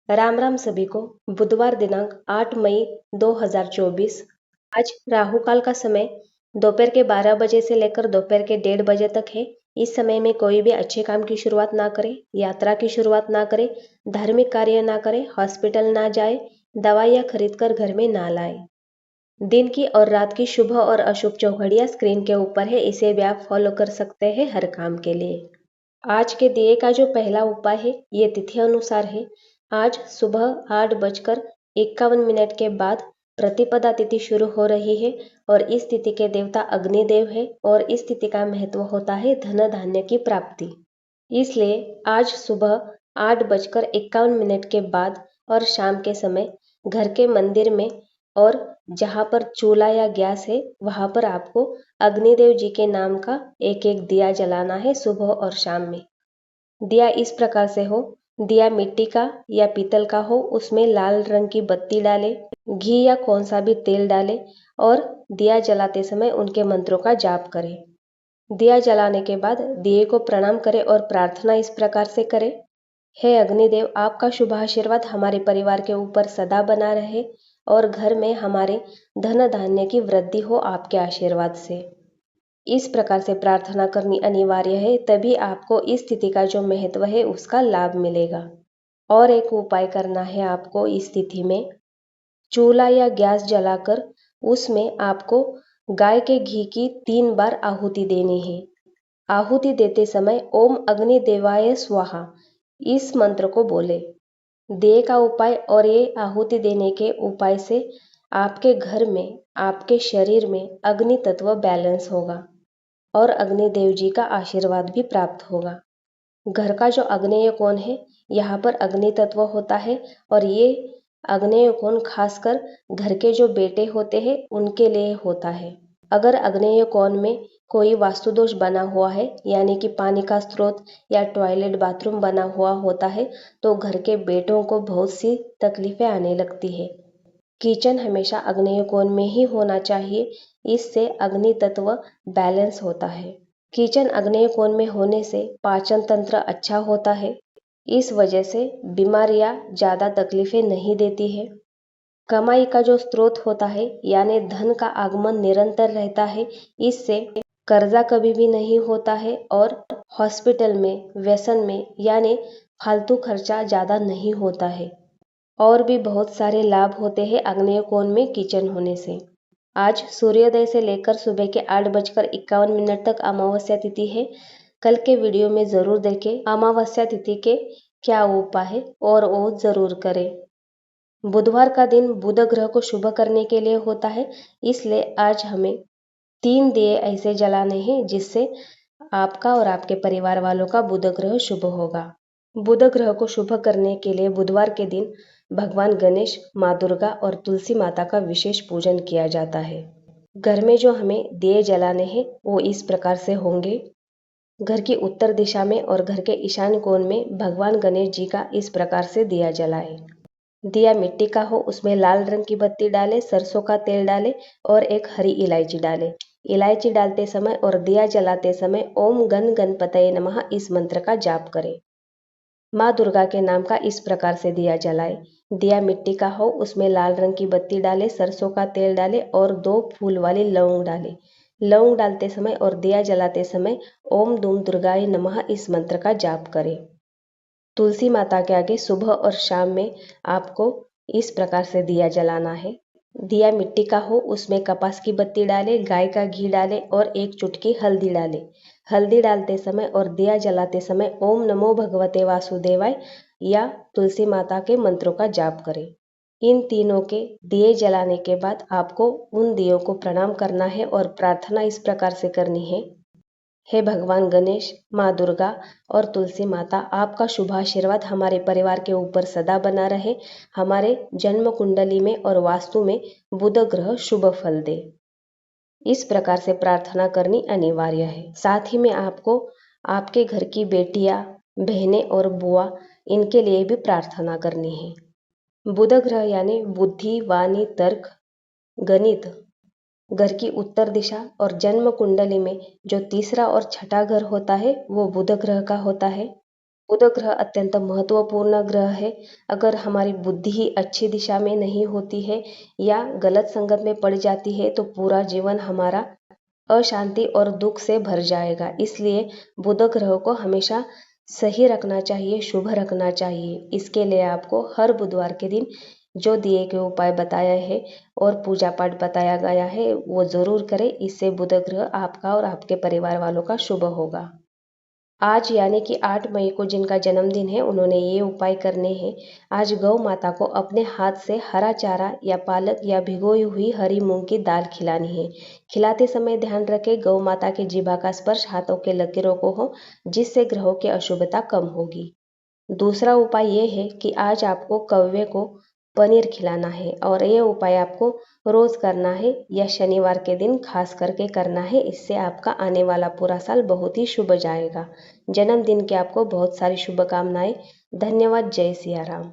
राम राम सभी को। बुधवार दिनांक 8 मई 2024। आज राहु काल का समय दोपहर के 12 बजे से लेकर दोपहर के 1:30 बजे तक है। इस समय में कोई भी अच्छे काम की शुरुआत ना करें, यात्रा की शुरुआत ना करें, धार्मिक कार्य ना करें, हॉस्पिटल ना जाए, दवाइयाँ खरीद कर घर में ना लाए। दिन की और रात की शुभ और अशुभ चौघड़ियाँ स्क्रीन के ऊपर है, इसे भी आप फॉलो कर सकते हैं हर काम के लिए। आज के दिए का जो पहला उपाय है ये तिथि अनुसार है। आज सुबह 8:51 के बाद प्रतिपदा तिथि शुरू हो रही है और इस तिथि के देवता अग्निदेव है और इस तिथि का महत्व होता है धन धान्य की प्राप्ति। इसलिए आज सुबह 8:51 के बाद और शाम के समय घर के मंदिर में और जहाँ पर चूल्हा या गैस है वहाँ पर आपको अग्निदेव जी के नाम का एक एक दिया जलाना है सुबह और शाम में। दिया इस प्रकार से हो, दिया मिट्टी का या पीतल का हो, उसमें लाल रंग की बत्ती डाले, घी या कौन सा भी तेल डाले और दिया जलाते समय उनके मंत्रों का जाप करें। दिया जलाने के बाद दिए को प्रणाम करें और प्रार्थना इस प्रकार से करें। हे अग्निदेव, आपका शुभ आशीर्वाद हमारे परिवार के ऊपर सदा बना रहे और घर में हमारे धन धान्य की वृद्धि हो आपके आशीर्वाद से। इस प्रकार से प्रार्थना करनी अनिवार्य है, तभी आपको इस स्थिति का जो महत्व है उसका लाभ मिलेगा। और एक उपाय करना है आपको इस स्थिति में, चूल्हा या गैस जलाकर उसमें आपको गाय के घी की 3 बार आहुति देनी है। आहुति देते समय ओम अग्नि देवाय स्वाहा इस मंत्र को बोले। देह का उपाय और ये आहुति देने के उपाय से आपके घर में, आपके शरीर में अग्नि तत्व बैलेंस होगा और अग्निदेव जी का आशीर्वाद भी प्राप्त होगा। घर का जो आग्नेय कोण है यहाँ पर अग्नि तत्व होता है और ये आग्नेय कोण खासकर घर के जो बेटे होते हैं उनके लिए होता है। अगर आग्नेय कोण में कोई वास्तु दोष बना हुआ है, यानी कि पानी का स्रोत या टॉयलेट बाथरूम बना हुआ होता है, तो घर के बेटों को बहुत सी तकलीफें आने लगती है। किचन हमेशा आग्नेय कोण में ही होना चाहिए, इससे अग्नि तत्व बैलेंस होता है। किचन आग्नेय कोण में होने से पाचन तंत्र अच्छा होता है, इस वजह से बीमारियां ज़्यादा तकलीफें नहीं देती है। कमाई का जो स्रोत होता है यानी धन का आगमन निरंतर रहता है, इससे कर्जा कभी भी नहीं होता है और हॉस्पिटल में, व्यसन में यानी फालतू खर्चा ज़्यादा नहीं होता है। और भी बहुत सारे लाभ होते हैं आग्नेय कोण में किचन होने से। आज सूर्योदय से लेकर सुबह के 8:51 तक अमावस्या तिथि है। कल के वीडियो में ज़रूर देखें अमावस्या तिथि के क्या उपाय है और वो ज़रूर करें। बुधवार का दिन बुध ग्रह को शुभ करने के लिए होता है, इसलिए आज हमें 3 दिए ऐसे जलाने हैं जिससे आपका और आपके परिवार वालों का बुध ग्रह शुभ होगा। बुध ग्रह को शुभ करने के लिए बुधवार के दिन भगवान गणेश, माँ दुर्गा और तुलसी माता का विशेष पूजन किया जाता है। घर में जो हमें दिए जलाने हैं वो इस प्रकार से होंगे। घर की उत्तर दिशा में और घर के ईशान कोण में भगवान गणेश जी का इस प्रकार से दिया जलाए। दिया मिट्टी का हो, उसमें लाल रंग की बत्ती डालें, सरसों का तेल डालें और एक हरी इलायची डालें। इलायची डालते समय और दिया जलाते समय ओम गण गणपतये नमः इस मंत्र का जाप करें। माँ दुर्गा के नाम का इस प्रकार से दिया जलाए। दिया मिट्टी का हो, उसमें लाल रंग की बत्ती डालें, सरसों का तेल डालें और 2 फूल वाली लौंग डालें। लौंग डालते समय और दिया जलाते समय ओम दूम दुर्गाय नमः इस मंत्र का जाप करें। तुलसी माता के आगे सुबह और शाम में आपको इस प्रकार से दिया जलाना है। दिया मिट्टी का हो, उसमें कपास की बत्ती डालें, गाय का घी डालें और एक चुटकी हल्दी डालें। हल्दी डालते समय और दिया जलाते समय ओम नमो भगवते वासुदेवाय या तुलसी माता के मंत्रों का जाप करें। इन तीनों के दिए जलाने के बाद आपको उन दियों को प्रणाम करना है और प्रार्थना इस प्रकार से करनी है। हे भगवान गणेश, माँ दुर्गा और तुलसी माता, आपका शुभ आशीर्वाद हमारे परिवार के ऊपर सदा बना रहे। हमारे जन्म कुंडली में और वास्तु में बुध ग्रह शुभ फल दे। इस प्रकार से प्रार्थना करनी अनिवार्य है। साथ ही में आपको आपके घर की बेटियां, बहनें और बुआ इनके लिए भी प्रार्थना करनी है। बुध ग्रह यानी बुद्धि, वाणी, तर्क, गणित। घर की उत्तर दिशा और जन्म कुंडली में जो तीसरा और छठा घर होता है वो बुध ग्रह का होता है। बुध ग्रह अत्यंत महत्वपूर्ण ग्रह है। अगर हमारी बुद्धि ही अच्छी दिशा में नहीं होती है या गलत संगत में पड़ जाती है तो पूरा जीवन हमारा अशांति और दुख से भर जाएगा। इसलिए बुध ग्रह को हमेशा सही रखना चाहिए, शुभ रखना चाहिए। इसके लिए आपको हर बुधवार के दिन जो दिए के उपाय बताया है और पूजा पाठ बताया गया है वो ज़रूर करें। इससे बुध ग्रह आपका और आपके परिवार वालों का शुभ होगा। आज यानी कि 8 मई को जिनका जन्मदिन है उन्होंने ये उपाय करने हैं। आज गौ माता को अपने हाथ से हरा चारा या पालक या भिगोई हुई हरी मूंग की दाल खिलानी है। खिलाते समय ध्यान रखें गौ माता की जीभा का स्पर्श हाथों के लकीरों को हो, जिससे ग्रहों की अशुभता कम होगी। दूसरा उपाय ये है कि आज आपको कौवे को पनीर खिलाना है और ये उपाय आपको रोज करना है या शनिवार के दिन खास करके करना है। इससे आपका आने वाला पूरा साल बहुत ही शुभ जाएगा। जन्मदिन की आपको बहुत सारी शुभकामनाएं। धन्यवाद। जय सिया राम।